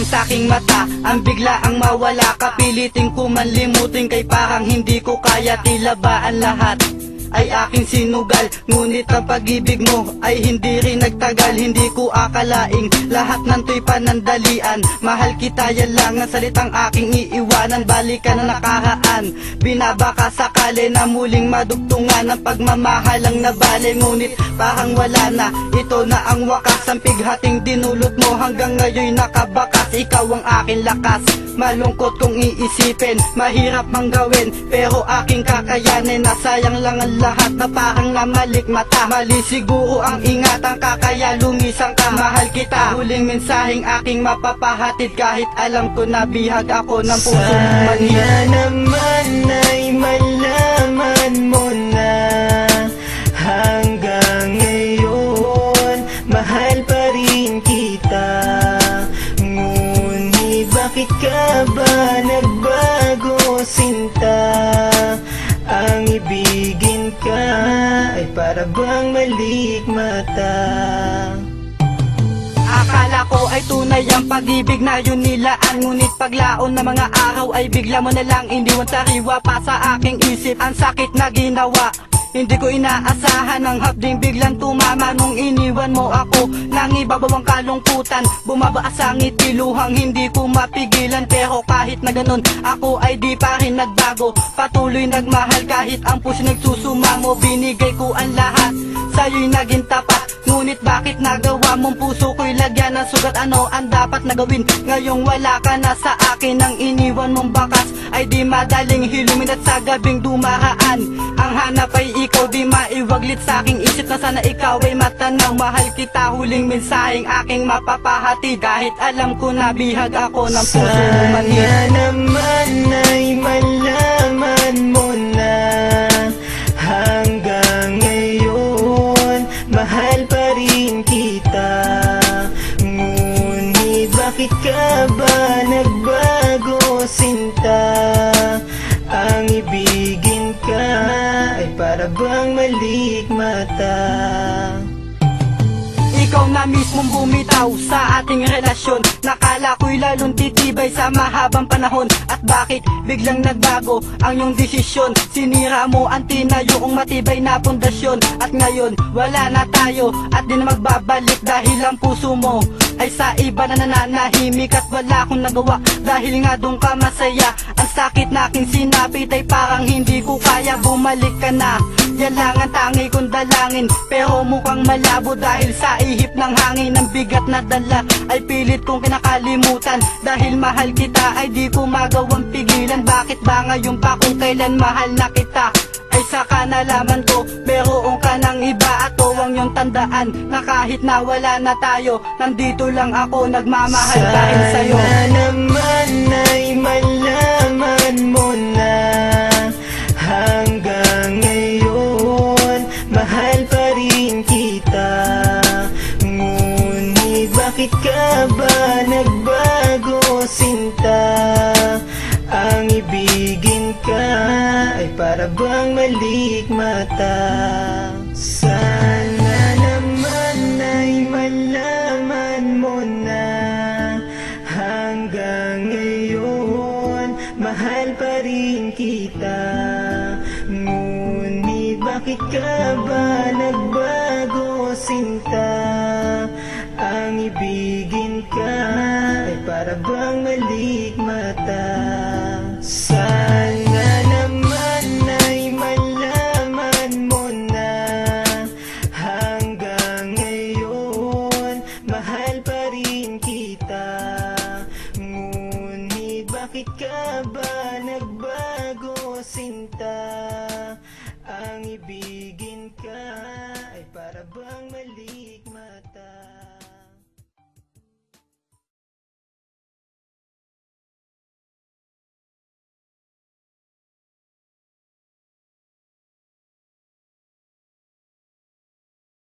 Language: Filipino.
lang sa aking mata ang bigla ang mawala ka. Pilitin ko man limutin kay parang hindi ko kaya. Tila ba ang lahat ay aking sinugal, ngunit ang pag-ibig mo ay hindi rin nagtagal. Hindi ko akalaing lahat ng to'y panandalian. Mahal kita, yan lang ang salitang aking iiwanan. Balikan na nakaraan, binabaka sakali na muling madugtungan. Ang pagmamahal ang nabali, ngunit parang wala na. Ito na ang wakas, ang pighating dinulot mo hanggang ngayon nakabakas. Ikaw ang aking lakas, malungkot kung iisipin, mahirap mang gawin, pero aking kakayanin. Nasayang lang ang lahat na parang namalik mata. Mali siguro ang ingatan ka kaya lumisang ka. Mahal kita, huling mensaheng aking mapapahatid. Kahit alam ko na bihag ako ng puso mong manhid. Sana naman ay malaman mo na hanggang ngayon mahal pa rin kita. Ngunit bakit ka ba nagbago, sinta? Ang ibigin ka ay para bang malikmata. Akala ko ay tunay ang pag-ibig na yun nilaan, ngunit paglaon na mga araw ay bigla mo na lang iniwan. Sariwa pa sa aking isip ang sakit na ginawa. Hindi ko inaasahan ang hapding biglang tumama nung iniwan mo ako. Nangibabaw ang kalungkutan, bumabaas ang ngiti, luhang hindi ko mapigilan. Pero kahit na ganun, ako ay di pa rin nagbago. Patuloy nagmahal kahit ang puso nagsusumamo. Binigay ko ang lahat, sa'yo'y naging tapat. Ngunit bakit nagawa mong puso ko'y lagyan ng sugat? Ano ang dapat na gawin? Ngayong wala ka na sa akin, ang iniwan mong bakas ay di madaling hilumin. At sa gabing dumaraan, ang hanap ay ikaw, di maiwaglit sa aking isip na sana ikaw ay matanaw. Mahal kita, huling mensaheng aking mapapahati. Kahit alam ko na bihag ako ng puso mong manhid. Sana naman ay malaman mo na hanggang ngayon mahal pa rin kita. Ngunit bakit ka ba nagbago, sinta? Ang ibigin ka ay para bang malikmata. Ikaw na mismong bumitaw sa ating relasyon. Nakala ko'y lalong titibay sa mahabang panahon. At bakit biglang nagbago ang iyong desisyon? Sinira mo ang tinayong matibay na pundasyon. At ngayon wala na tayo at di na magbabalik. Dahil ang puso mo ay sa iba na nananahimik. At wala akong nagawa dahil nga doon ka masaya. Ang sakit na aking sinapit ay parang hindi ko kaya. Bumalik ka na, yan lang ang tangi kong dalangin. Pero mukhang malabo dahil sa ihip ng hangin. Ang bigat na dala ay pilit kong kinakalimutan. Dahil mahal kita ay di ko magawang pigilan. Bakit ba ngayon pa kung kailan mahal na kita ay saka nalaman ko meron ka ng iba? At huwag niyong tandaan na kahit na wala na tayo, nandito lang ako nagmamahal dahil sa'yo. Sana naman ay malaman mo na hanggang ngayon mahal pa rin kita. Ngunit bakit ka ba nagbago, sinta? Ang ibigin ka ay para bang malikmata. Sana naman ay malaman mo na hanggang ngayon mahal pa rin kita. Ngunit bakit ka ba nagbago, sinta? Ang ibigin ka ay para bang malikmata. Sana naman ay malaman mo na hanggang ngayon mahal pa rin kita. Ngunit bakit ka ba nagbago, sinta? Ang ibigin ka ay para bang mali